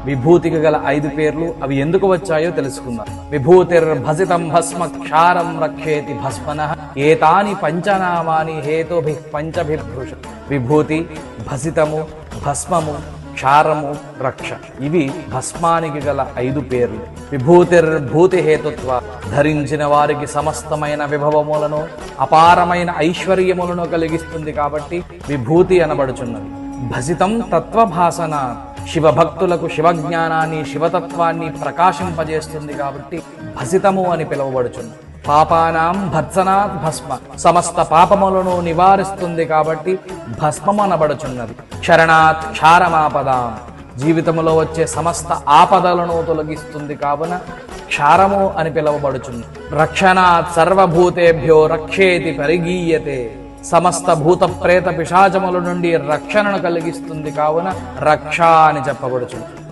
విభూతికి గల 5 పేర్లు అవి ఎందుకు వచ్చాయో తెలుసుకుందాం. విభూతిర్భసితం భస్మ క్షారం రక్షేతి భస్మనః ఏతాని పంచనామాని హేతుభిః పంచభిర్భృష. విభూతి, భసితము, భస్మము, క్షారము, రక్ష ఇవి భస్మానికి గల 5 పేర్లు. విభూతిర్భూతి హేతుత్వ ధరించిన వారికి సమస్తమైన విభవములను అపారమైన ఐశ్వర్యములను కలిగిస్తుంది కాబట్టి విభూతి అనబడుచున్నది. భసితం తత్వభాసన శివభక్తులకు శివజ్ఞానాన్ని శివతత్వాన్ని ప్రకాశింపజేస్తుంది కాబట్టి భసితము అని పిలువబడుచున్నది. పాపానాం భత్సనాత్ భస్మ సమస్త పాపములను నివారిస్తుంది కాబట్టి భస్మం అనబడుచున్నది. క్షరణాత్ క్షారమాపదాం జీవితంలో వచ్చే సమస్త ఆపదలను తొలగిస్తుంది కావున క్షారము అని పిలువబడుచున్నది. రక్షణాత్ సర్వభూతేభ్యో రక్షేతి పరిగీయతే సమస్త భూత ప్రేత పిశాచముల నుండి రక్షణను కలిగిస్తుంది కావున రక్ష అని చెప్పబడుచున్నది.